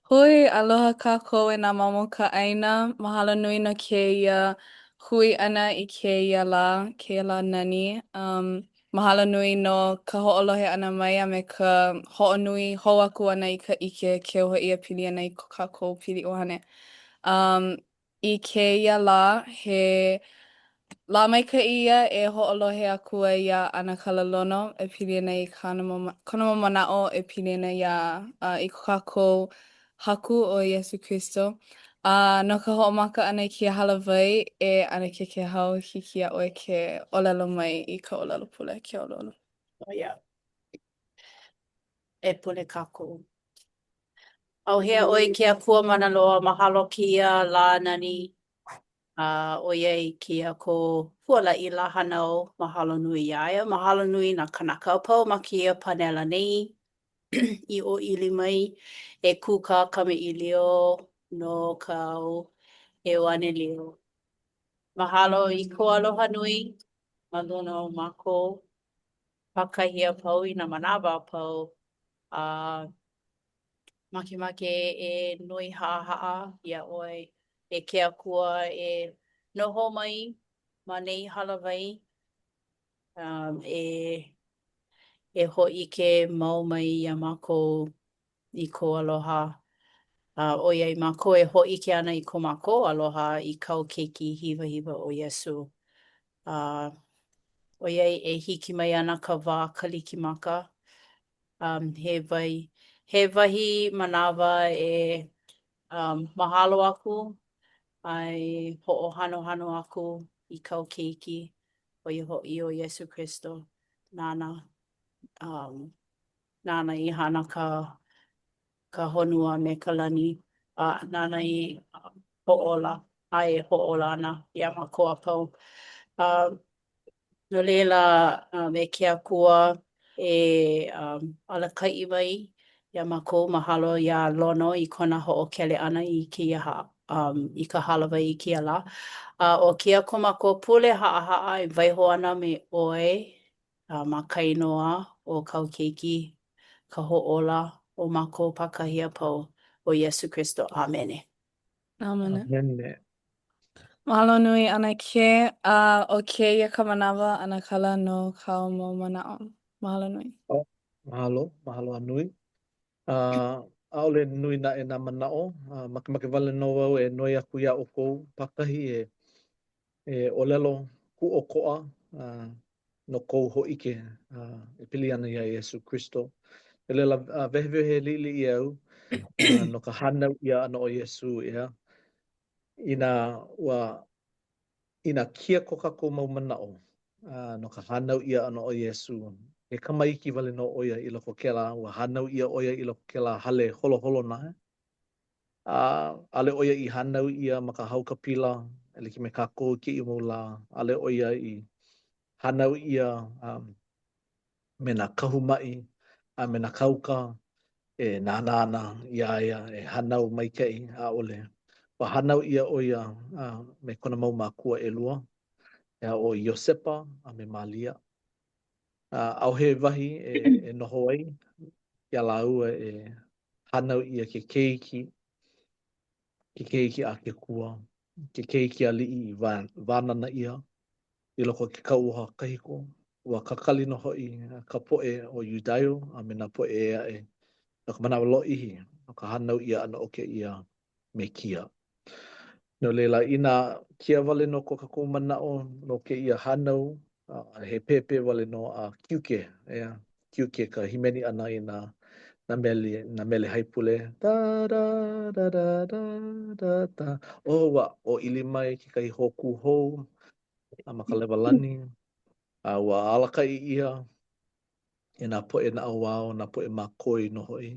Hui, aloha kākou e nā mamo ka ʻaina. Mahalo nui no kēia hui ʻana i kēia la nani. Mahalo nui no ka hoʻolohe ʻana mai a me ka hoʻonui hou aku ʻana i ka ʻike ke oha ia pili ana i ko kākou pili ʻohane. I kēia la, he la maikaʻi ia e hoʻolohe aku ai iā ana ka lalono e pili ana i kona mau manaʻo e pili ana iā i ko kākou haku o Iesu Kristo. No ka hoʻomaka ʻana i kia halawai e ʻana ke hau hiki aʻoe ke ʻōlelo mai i ka ʻōlelo pule ke ʻōlelo. Oh, yeah. E pule kākou. Au hea oi ke akua mana loa mahalo kia la nani. O iei kia ko huala i la hanau mahalo nui iaia. Mahalo nui na kanaka au pau ma kia panela nei. I o ili mai e kuka kame i leo no kau e wane leo. Mahalo i ko aloha nui. Maluna o mako. Pakahia pau i na manawa pau. Makemake e nui haa ia oi e ke akua e noho mai ma nei halawai e hoʻike mau mai ia mako i ko aloha o iai mako e hoʻike ana i ko mako aloha i kau keiki hiwa hiwa o Iesu. O iai e hiki mai ana ka wā Kalikimaka. He wahi manawa e mahalo aku ai hoʻohanohano aku i kau keiki o ia hoʻi o Iesu Kristo. Nana, nana i hana ka honua me ka lani. Nana i hoʻola, ai hoʻola ana ia makoa pau. No leila me ke akua e alakaʻi mai ia mako mahalo ia lono i kona hoʻokele ʻana i i ka halawai i kia la. O kia komako pule haʻahaʻa e waiho ana me ʻoe ma ka inoa o kau keiki ka hoʻola o mako pakahia pau o Iesu Kristo. Amene. Amene. Amene. Mahalo nui ana ke o kēia ka manawa ana kala no ka mau manaʻo. Mahalo nui. Oh, mahalo anui. Aole nui na e nā manaʻo. Makemake wale no wau e noi aku ia o kou pakahi e ʻōlelo kuʻokoʻa no kou hoʻike e pili ana ia Iesu Kristo. E leila wehewehe liʻiliʻi au no ka hanau ia ana o Iesu ia. Ina kia ko kākou mau manaʻo no ka hanau ia ana o Iesu. E kamaiki wale no oia i loko kela ua hanau ia oia i loko kela hale holo na. Ale oia i hanau ia ma ka hau kapila e like me kākou ki i mau la. Ale oia i hanau ia me nā kahumaʻi a me nā kauka e nānāna ia e hanau maikaʻi ʻaʻole. Wa hanau ia oia me kona mau mākua ʻelua. Ea o Iosepa a me Malia. Au he wahi e noho ai, ia laua e hanau ia ke keiki a ke kua, ke keiki a li'i i wānana ia, i loko ke kauoha kahiko, ua kakali no hoi ka poʻe o Yudaio, a me nā poʻe e no ka manawa loʻihi, no ka hanau ia ana o ke ia me kia. No leila, ina kia wale no ko kākou manaʻo no ke ia hanau, he pepe wale no a kiuke, kiuke ka himeni ana i na mele haipule. Da, da, da, da, da, da, da. O ili mai ke kai hoku hou, a ma ka lewalani, ua alakai ia, e nā poe na awao, nā poe mākoi no hoi.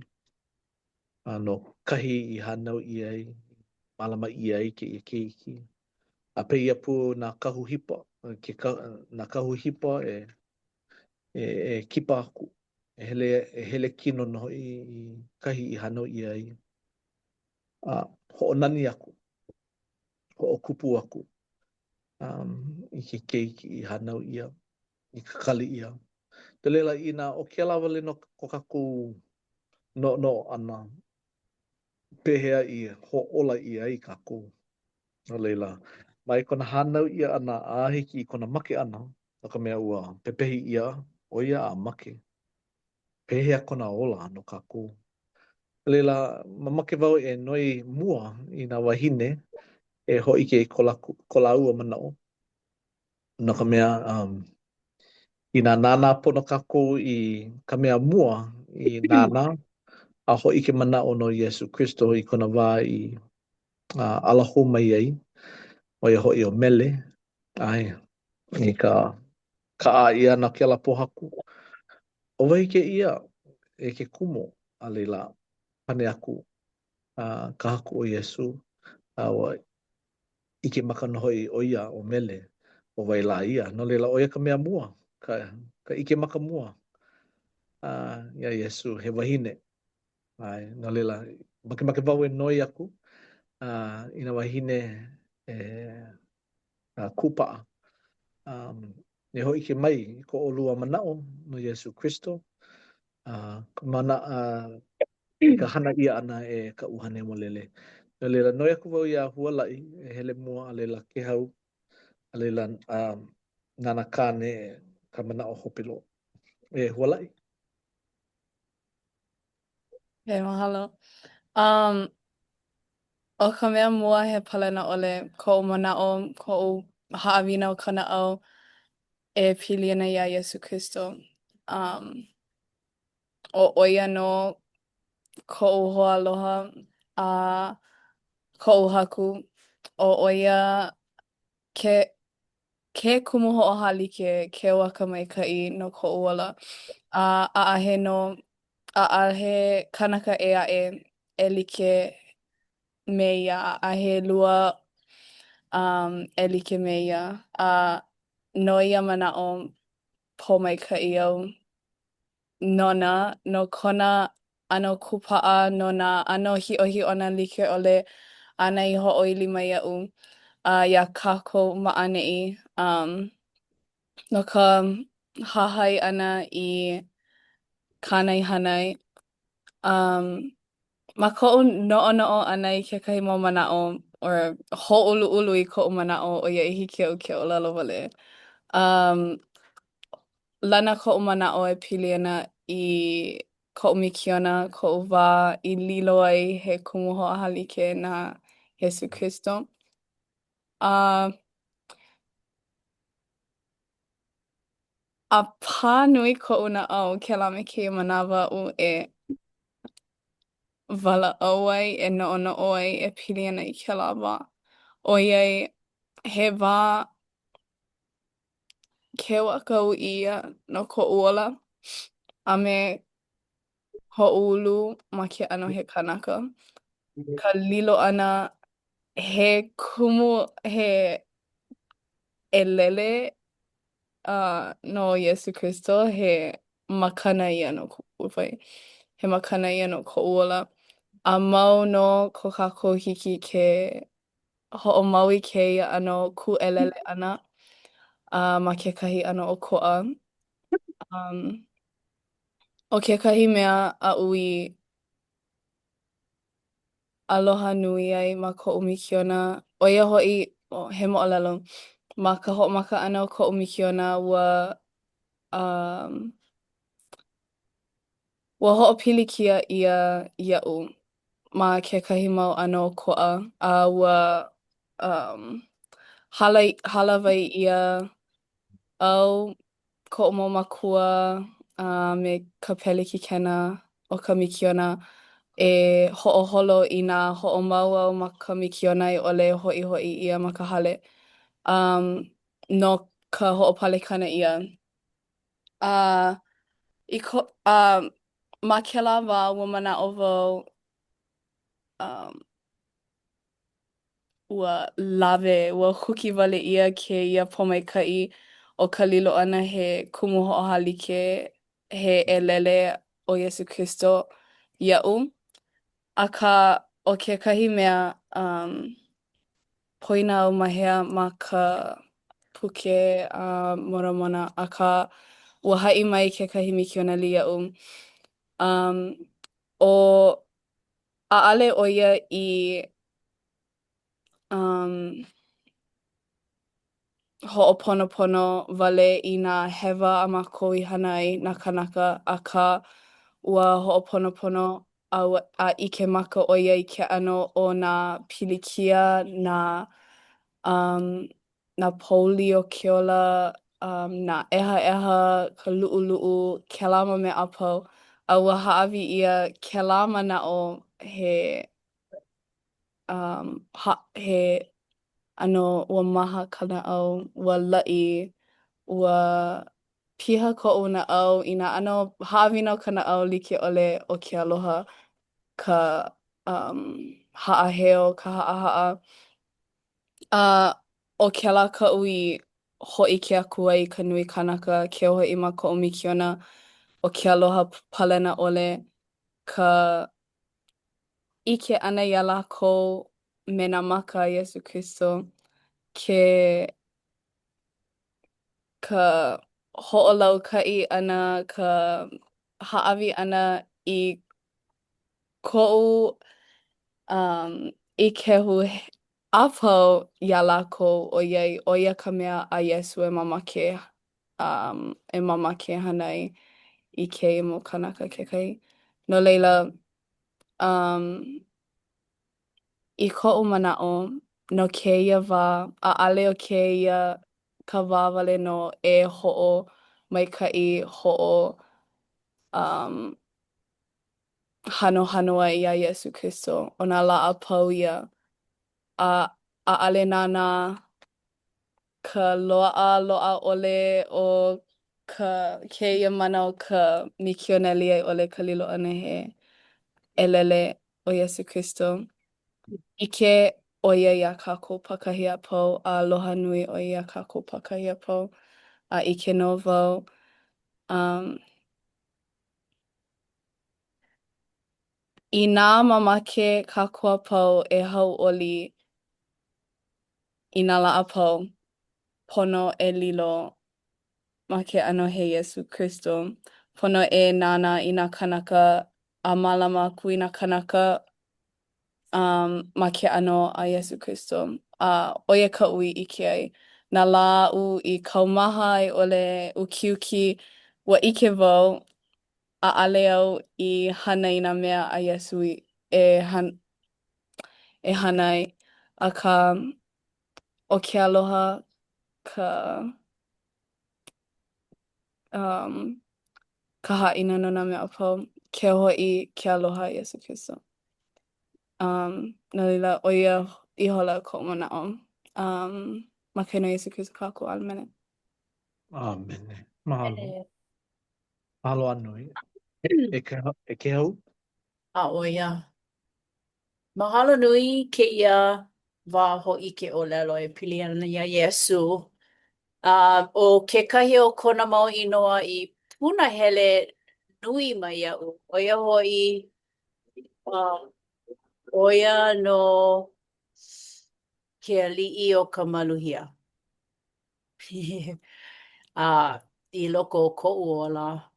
No kahi i hanau i ai, malama i ai ke ia keiki. A peia pu nā kahu hipa, nā kahu hipa e kipa aku. E hele kino no i kahi i hanau i ai. Hoʻonani aku, hoʻokupu aku. I ke keiki i hanau ia, i ka kali ia. Te lela ina o ke ala wale no ko kaku no ana. pehea i ho'ola ia i kākou. No leila, mai kona hānau ia ana a hiki i kona make ana, no ka mea ua pepehi ia o ia a make. Pehea kona ola no kākou. Leila, mamake wau e noi mua i nā wahine e ho'ike i ko laua manao. No ka mea, i nā nānā pono kākou i ka mea mua i nānā, a ho'ike manao no Yesu Christo i kona wā i alaho mai ai, o ia ho'i o mele, ai, i ka a ia na ke ala pohaku. O wahike ia e ke kumo a leila pane aku ka haku o Yesu wa ike maka no hoi o ia o mele o waila ia. No leila o ia ka mea mua, ka ike maka mua ia Yesu he wahine. Ai, no leila, make wau e noi aku i na wahine e kupa'a. Ne hoi ke mai i ko olua manao no Yesu Christo. Ka mana i ka hana ia ana e ka uhane mo lele. No leila, noi aku wau ia hualai e hele mua a leila ke hau, a leila nana kāne ka mana o hopilo. E hualai. Mahalo. O ka mea mua he palena ole ko manao, ko haawina o kana au e pili ana ia Yesu Christo. O oia no ko hoa aloha a ko haku o oia ke kumu ho'oha like ke waka mai kai no ko ola a ahe no a ahe kanaka e like me ia a ahe lua e like me ia a no ia mana'o po mai kai au nona no kona ano kupa'a no na ano hi'ohi ona like ole ana i ho'oili mai ia'u ia kākou ma'ane'i no ka hahai ana i kānai hanai ma ko'u no'ono'o ana i kekahi mau mana'o or ho'olu'ulu i ko'u mana'o o ia i hiki au ke olelo wale lana ko'u mana'o e pili ana i ko'u mikiona, ko'u wā i lilo ai he kumu ho'oha like na Yesu Christo. A pā nui ko'u na'au kēlā me kēia manawa u e walaʻau ai, e noʻonoʻo ai, e pili ana i kēlā wā. ʻOiai he wā ke wākau ia no koʻu ola a me hoʻu ulu ma ke ʻano he kanaka. Ka lilo ʻana he kumu he ʻelele no Yesu Christo he makana ia no koʻu wai. He makana ia no koʻu ola. A mau no ko kākou hiki ke hoʻomaui kēia ʻano kūʻelele ʻana ma kekahi ʻano ʻokoʻa. O kekahi mea aʻu i aloha nui ai ma koʻu mikiona. ʻO ia hoʻi he moʻolelo ma ka hoʻomaka ʻana o koʻu mikiona ua hoʻopilikia ia iaʻu ma kekahi mau ʻano ʻokoʻa a ua hala wai ia au koʻu mau makua me ka pelikikena o ka mikiona e hoʻoholo i nā hoʻomau au ma ka mikiona i ʻole hoʻihoʻi ia ma ka hale no ka hoʻopalekana ia. I ko ma kēlā wā ua manaʻo wau ua lawe, ua huki wale ia kēia pomaikaʻi o ka lilo ʻana he kumu hoʻoha like he ʻelele o Yesu Christo iaʻu. Akā o kekahi mea poina au mahea ma ka puke moramona akā ua haʻi mai kekahi mikiona li iaʻu. O ʻaʻale ʻo ia i um, hoʻoponopono wale i nā hewa a mākou i hana ai nā kanaka akā ua hoʻoponopono a ʻike maka ʻo ia i ke ʻano o nā pilikia, um, nā pouli o ke ola, nā ʻeha, ka luʻuluʻu, kēlā ma mea a pau. A ua haʻawi ʻia kēlā manaʻo he ʻano ua maha ka naʻau, ua laʻi, ua piha koʻu naʻau i nā ʻano haʻawi no ka naʻau like ʻole o ke aloha ka haʻaheo, ka haʻahaʻa. O kēlā kaʻu i hoʻi ke aku ai ka nui kanaka ke hoʻi ma koʻu mikiona o ke aloha palena ʻole ka ʻike ʻana iā lākou me nā maka a Iesu Kristo ka hoʻolaukaʻi ʻana, ka haʻawi ʻana i koʻu i ke a pau iā lākou ʻo ia ka mea a Iesu e mamake hana i kēia mau kanaka kekahi. No leila, i koʻu manaʻo, no kēia wā, ʻaʻale o kēia ka wā wale no e hoʻomaikaʻi, um, hanohano ai iā Iesu Kristo. ʻO nā laʻa pau ia. ʻAʻale nānā ka loaʻa ʻole o kēia mana o ka mikioneli ai ʻole ka lilo ʻana he ʻelele o Iesu Kristo. Ike ʻo ia iā kākou pakahi a pau, a aloha nui ʻo ia kākou pakahi a pau. A ike nō wau. I nā mamake kākou a pau e hauʻoli i nā laʻa pau, pono e lilo ma ke ʻano he Iesu Kristo. Pono e nānā i nā kanaka a mālama aku i nā kanaka ma ke ʻano a Iesu Kristo. ʻO ia kaʻu i ʻike ai. Nā lā aʻu i kaumaha ai ʻole ukiuki ua ʻike wau ʻaʻale au i hana i nā mea a Iesu e hana ai. Akā o ke aloha ka ka haʻina no nā mea a pau. Ke hoʻi ke aloha a Iesu Kristo. No leila, ʻo ia iho la koʻu manaʻo. Ma ke no Iesu Kristo kākou alemene. Amene. Mahalo. E, Mahalo anui. E ke hau? A o ia. Mahalo nui kēia wā hoʻike o lelo e pili ana ia Iesu. O kekahi o kona mau inoa i punahele nui mai iaʻu. O ia hoʻi o ia no ke aliʻi o ka maluhia. I loko o koʻu ola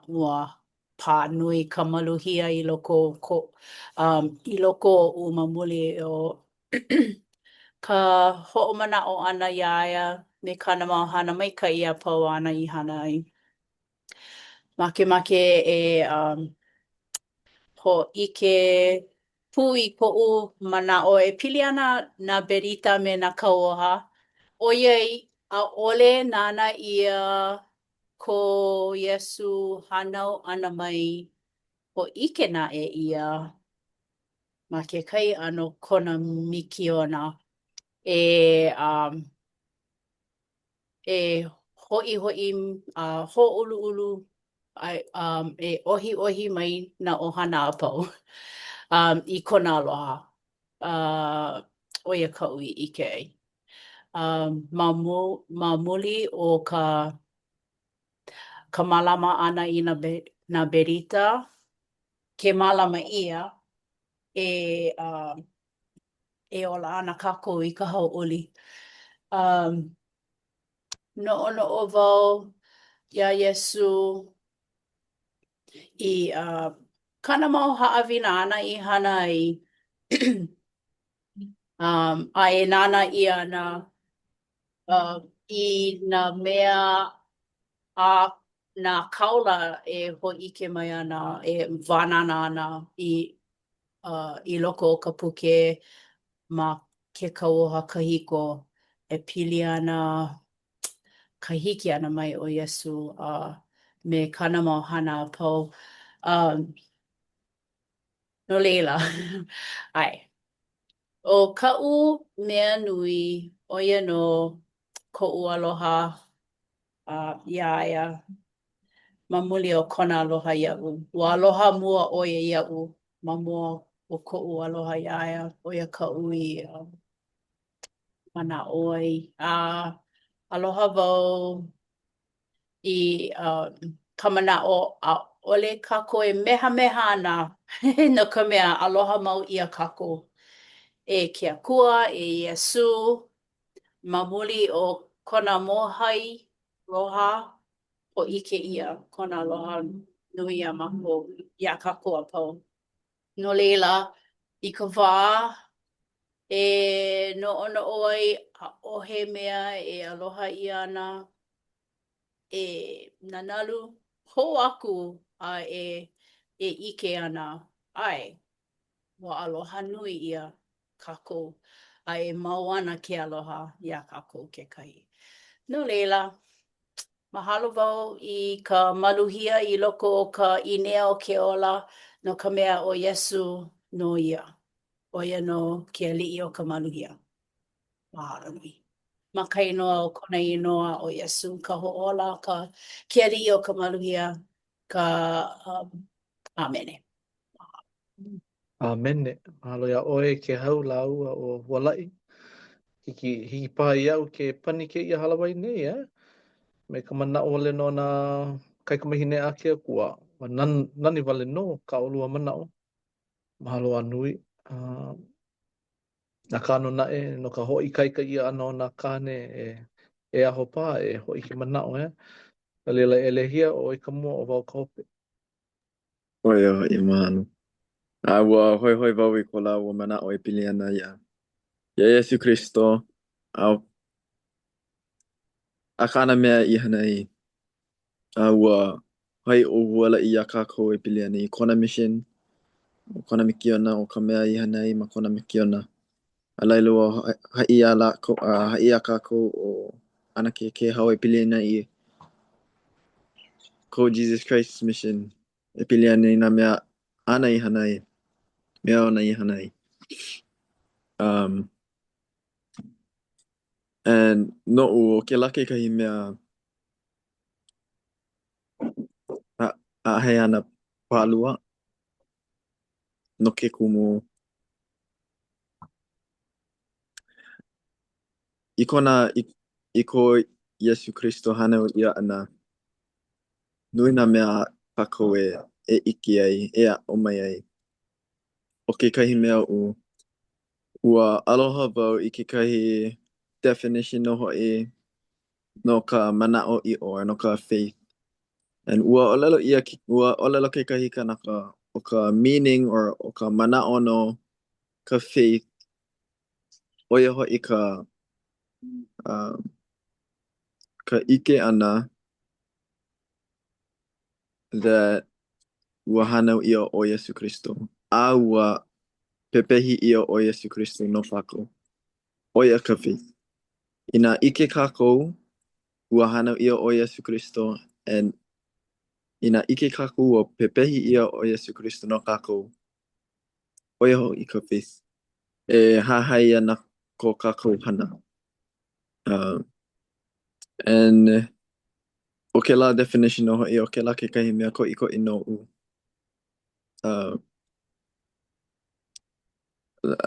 ua pā nui ka maluhia i loko o mamuli o ka hoʻomanaʻo ʻana iā ia me kana mau hana maikaʻi a pau ana i hana ai. Makemake hoʻike pū i koʻu manaʻo e pili ana nā berita me nā kauoha. ʻOiai ʻaʻole nāna ʻia ko Iesu hānau ʻana mai hoʻike naʻe ʻia ma kekahi ʻano kona mikiona e hoʻihoʻi hoʻoluʻulu e ʻohiʻohi mai nā ʻohana a pau i kona aloha. ʻO ia kaʻu i ʻike ai. Ma muli o ka mālama ʻana i nā berita, ke mālama ʻia e ola ana kākou i ka hauʻoli. Noʻonoʻo wau iā Iesu i kana mau haawina ana I hana ai a e nana I ana I na mea a na kaula e ho'ike mai ana e wanana ana I loko o ka puke ma ke kauoha kahiko e pili ana kahiki ana mai o Iesu me kana mau hana pau no leila ai o ka'u mea nui o ia no ko'u aloha iaia ma muli o kona aloha ia'u ua aloha mua o ia ia'u ma mua o ko'u aloha iaia o ia ka'u I mana oi aloha wau I ka mana'o a ole kako e meha meha ana no ka mea aloha mau ia kako e ke akua e Iesu ma muli o kona mohai roha o ike ia kona aloha nui a mako ia kako a pau. No leila I ka wā e no ono oi a ohe mea e aloha I ana e nanalu ho aku e ike ana ai wa aloha nui ia kako a e mau ana ke aloha ia kako kekahi. No leila, mahalo wau I ka maluhia I loko o ka inea o ke ola no ka mea o Iesu no ia. O ia no ke ali'i o ka maluhia. Mahalo nui. Maka inoa o kona inoa o Iesu ka ho'ola ka ke ali'i o ka maluhia ka amene. Amene. Mahalo ia oe ke hau laua o Wala'i. Hiki paha iau ke pani ke ia halawai nei, Me ka mana'o le no na kaikamahine a ke akua. Nani wale no ka olua mana'o. Mahalo a nui. Na kano nae no ka ho'i kaika ia ana o na kane e aho pā e ho'i ke mana'o, Na lela e lehia o I ka mua o wau ka hope. Oi I mahalo. Ua hoi hoi wau I ko la ua mana'o e pili ana ia Iesu Kristo a kana mea I hana I ua hai o huala I a kākou e pili ana I kona mission o kona mikiona o ka mea I hana I ma kona mikiona a laila ua hai a kākou o ana ke hau e pili ana I ko Jesus Christ mission e pili ana I na mea ana I hana I mea ona I hana I and no o ke lake kahi mea a he ana pālua no ke kumu I ko Iesu Kristo hana o ia ana nui na mea kako e iki ai e a omai ai o ke kahi mea ua aloha wau I ke kahi definition no hoi no ka mana'o I o no ka faith and ua olelo ke kahi kanaka o ka meaning or o ka mana'o no ka faith o ia hoi ka ike ana that ua hana ia o Iesu Kristo a ua pepehi ia o Iesu Kristo no whako o ia ka faith ina ike kākou ua hana ia o Iesu Kristo and ina ike kākou ua pepehi ia o Iesu Kristo no kākou o ia hoi ka faith e hahai ana ko kākou hana and o ke la definition no hoi o ke la ke kahi mea ko I no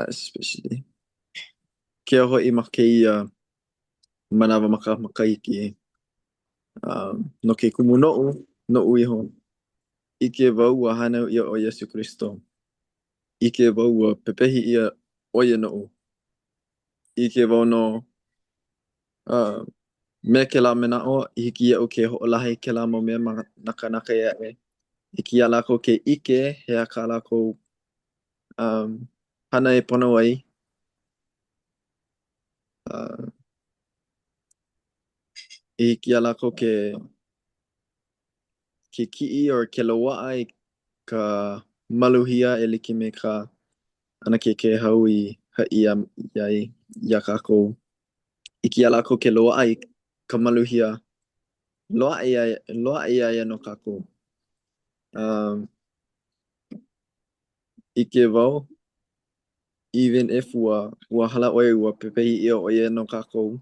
especially ke hoi ma ke ia manawa makaiki no ke kumu no iho ike wau ua hana ia o Iesu Kristo ike wau ua pepehi ia o ia no ike wau no me ke la mena o hiki ia o ke ho'olahi ke la mo mea naka ia I kia lako ke ike, hea ka lako hana e pono ai. I kia lako ke ki'i or ke loa ai ka maluhia e like me ka ana ke hau I haia iai ia kako. I kia lako ke loa ai ka maluhia loa ia no kako. I ke wau, even if ua hala oe ua pepehi ia oe no kako,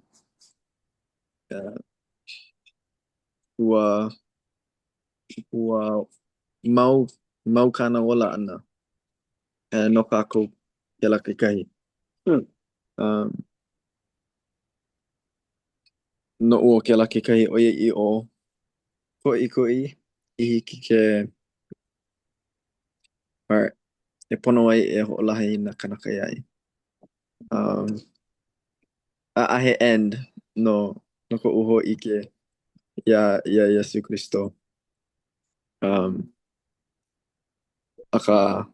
ua mau kana wala ana no kako ke la kekahi. No ua ke la kekahi oe I o ko'i I hiki ke or e pono ai e ho'olahi na kanaka iai. A ahe end no ko uho ike ia Yesu Kristo. Aka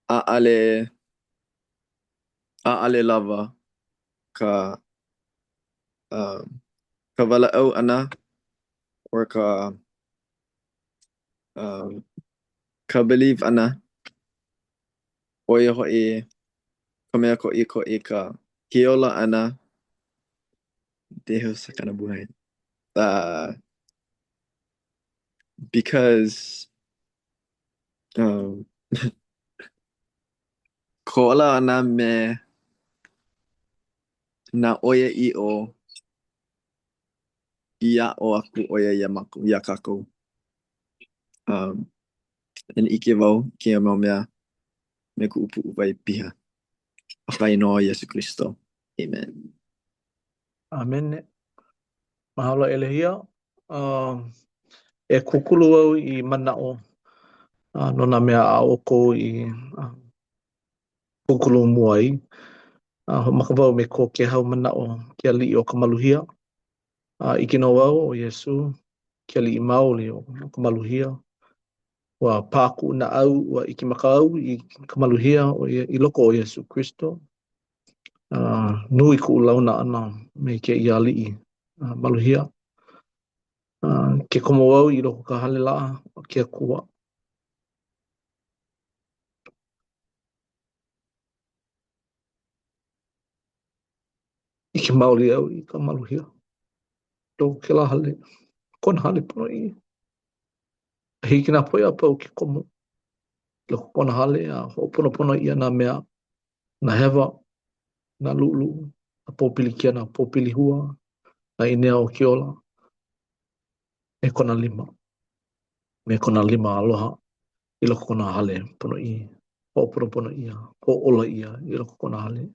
a'ale lava ka wala'au ana or ka believe ana oia ho'i ka mea ko'i ka hiola ana Deus sa kana buhay. Because ko ala ana me na oia I o ia o aku oia ia kako. And ike wau kia mau mea me ku upu upai piha. Akai no Yesu Kristo. Amen. Amen. Mahalo elehia. E kukulu au I mana'o. No na mea a oko I kukulu muai. Makawau me ko ke hau mana'o kia li o ka maluhia. Ike no wau o Yesu kia li I maoli o ka maluhia. Wa pāku na au wa Kalikimaka au I ka maluhia I loko o Yesu Kristo. Nui ku launa ana me ke ia li'i maluhia. Ke komo au I loko ka hale la'a o ke akua. I ke maoli au I ka maluhia. Loko ke la hale. Kona hale pono I. Hiki na poia pau ke komo. Loko kona hale a ho'opono pono ia na mea. Na hewa. Na lu'lu. Na pōpili kia na pōpili hua. Na inea o ke ola. Me kona lima. Me kona lima aloha. I loko kona hale pono I. Ho'opono pono ia. Ho'ola ia I loko kona hale.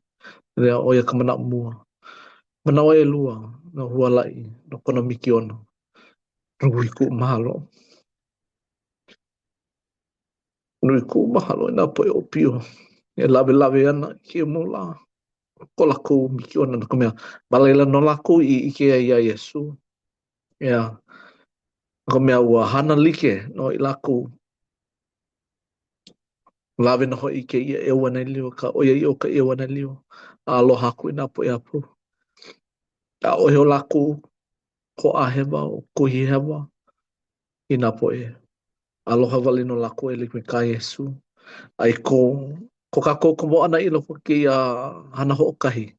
Rea oia ka mana mua. Mana oe lua. Na hua lai. No kona miki ona. Nui ku mahalo. Nui ku mahalo. Nā poe o pio. E lawe ana. Ki e mula. Ko lako miki ona. Na kumea. Malaila no lako I ike ia Yesu. Ea. Na kumea ua hana like. No I lako. Lawe na hoi ke ia ewa na lio. Ka oia I o ka ewa na lio. Aloha ku I nā poe apu. A ohe o lako. Ko a hewa. O kuhi hewa. I nā poe. Aloha wale no lako e like me ka Yesu. Ai ko kako ko mo ana I loko ke hana ho'okahi.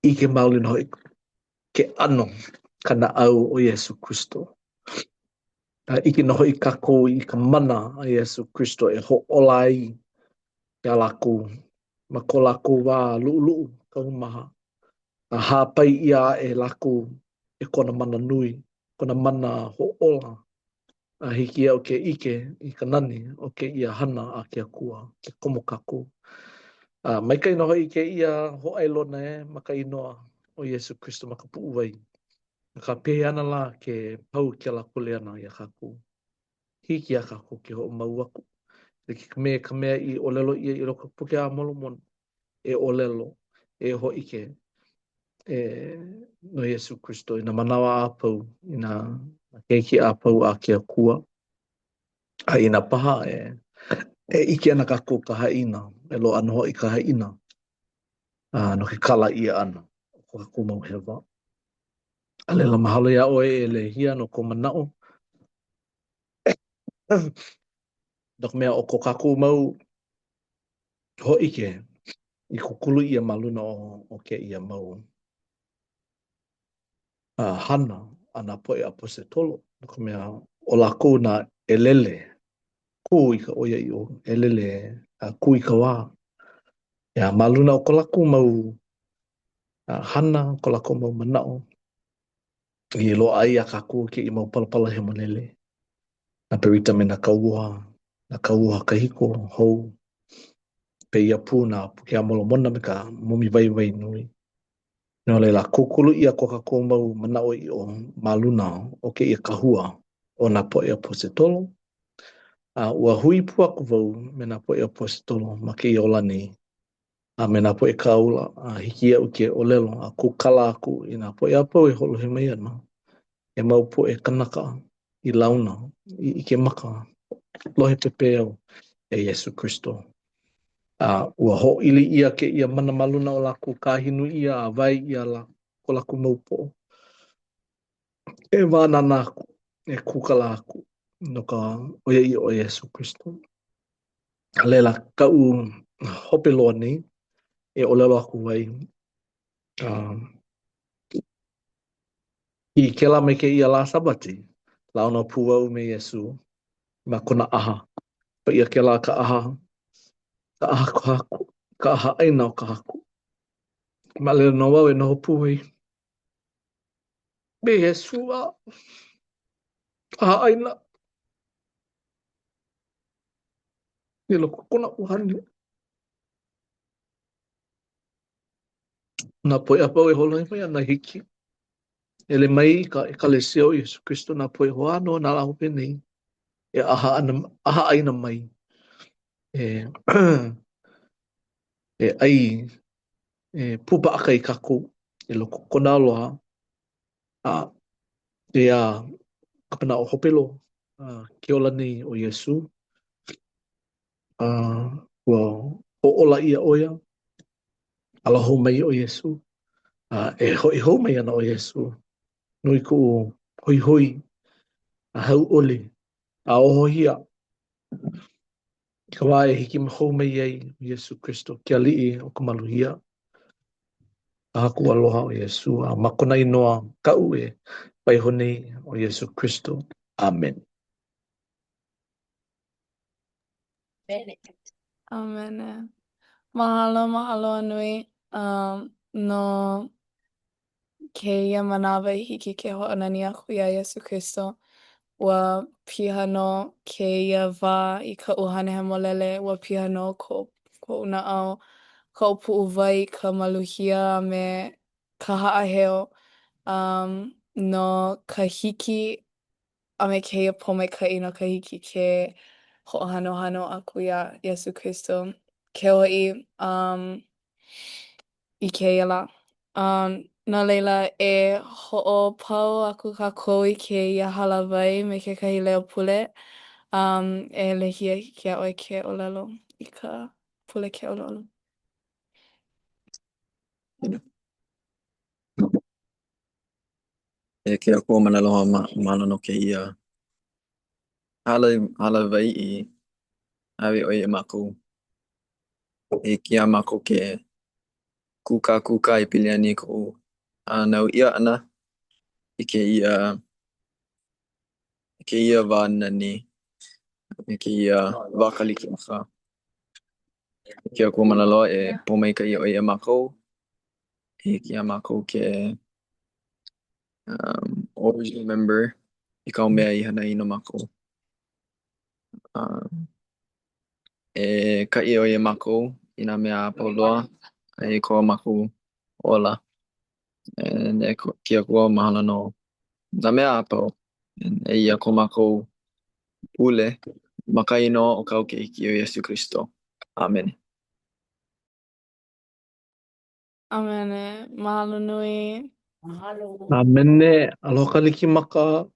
I ke maoli no hoi ke ano kana au o Yesu Kristo. Ike no hoi kako I ka mana a Yesu Kristo e ho'ola ai ia lako. Ma ko lako wā lu'ulu'u ka umaha. A hāpai ia e lako e kona mana nui. Kona mana ho'ola. A hiki au ke ike I ka nani o ke ia hana a ke akua. Ke komo kako. Maika ino hoi ke ia ho'ailona e maka inoa o Yesu Kristo maka pu'u wai. Ka pehe ana la ke pau ke la kule ana ia kako. Hiki a kako ke ho mau aku. Ke ka mea I olelo ia I loko puke a molomon. E olelo. E ho ike. No Yesu Kristo. Ina manawa a pau. Ina keiki a pau a ke akua. A ina paha e ike ana kako ka haina, e lo ana hoi ka haina, no ke kala ia ana, ko kako mau hewa. A le la mahalo ia oe e le hia no ko manao. Dok mea o ko kako mau ho ike, i kukulu ia maluna o ke ia mau hana ana poe a pose tolo. Dok mea o lako na elele, ku i ka oia i o elele, ku i ka wā. Ia maluna o ko lako mau hana, ko lako mau manao. I lo ai a kako ke i mau palapala he manele. Na perita me na kauha kahiko hou. Pe ia pū na ke amolo mona me ka mumi vai vai nui. No leila, kukulu ia ko kako mau manao i o maluna o ke ia kahua o na poe a pose tolo. Ua hui pu aku vau me na poe a pose tolo ma ke i ola ni. Me na poe kaula hiki au ke olelo a kukala aku i na poe a poe holo he mai ana. E mau poe kanaka i launa i ke maka lohe pepe au e Yesu Kristo. Ua ho ili ia ke ia mana maluna o laku kahinu ia a vai ia la ko laku maupo. E vana naku, e kukala aku no ka oia i o Yesu Kristo. Lela ka u hope loa nei e olelo aku vai. I ke la me ke ia la sabati, la ona puau me Yesu ma kona aha. Pa ia ke la ka aha ko haku, ka aha aina o ka haku. Ma le no wau e noho puai. Me Yesu a aha aina. Ni loko kona uhani. Na poe apau e holo mai ana hiki. Ele mai ka le seo Yesu Kristo na poe hoa no na lahu penei. E aha aina mai. E, e ai pupa aka i kako. E loko kona aloha. E kapana o hopelo. Ke ola nei o Yesu. Ua o ola ia oia. Alaho mai o Yesu. E hoi hou mai ana o Yesu. Nui ku hoi hoi. A hau ole. A oho hia. Ka wā e hiki mahou mai ei Yesu Kristo. Kia li'i o ka maluhia. A haku aloha o Yesu. A makona inoa ka ue. Pai honei o Yesu Kristo. Amen. Amen. Mahalo, mahalo anui. No keia manawa i hiki ke ho'anani aku ia Yesu Kristo. Ua piha no keia wā i ka uhane he molele. Ua piha no ko una au. Ka upu'u wai, ka maluhia me ka ha'aheo. No ka hiki a me keia pomeka'i no ka hiki ke ho'ohanohano aku ia Yesu Kristo. Ke ho'i I keia la. No leila e ho'opau aku kākou I keia halawai me kekahi leo pule. E lehia hiki a oi ke olelo I ka pule ke olelo. E ke ako manaloha mana no ke ia hala vai I awe oi e mako e kia mako ke kuka I piliani ko nau ia ana I ke ia wā nani I ke ia wā Kalikimaka ke ako manaloha e pomaika I oi e mako e kia mako ke always remember I kau mea I hana ino mako e ka I oi e mako I nā mea apoloa e koa mako ola e kia kua mahala no nā mea apau e ia ko mako Pule makaino o kau ke iki o Yesu Kristo. Amen. Amene. Mahalo nui. Mahalo. Amene. Aloha Kalikimaka.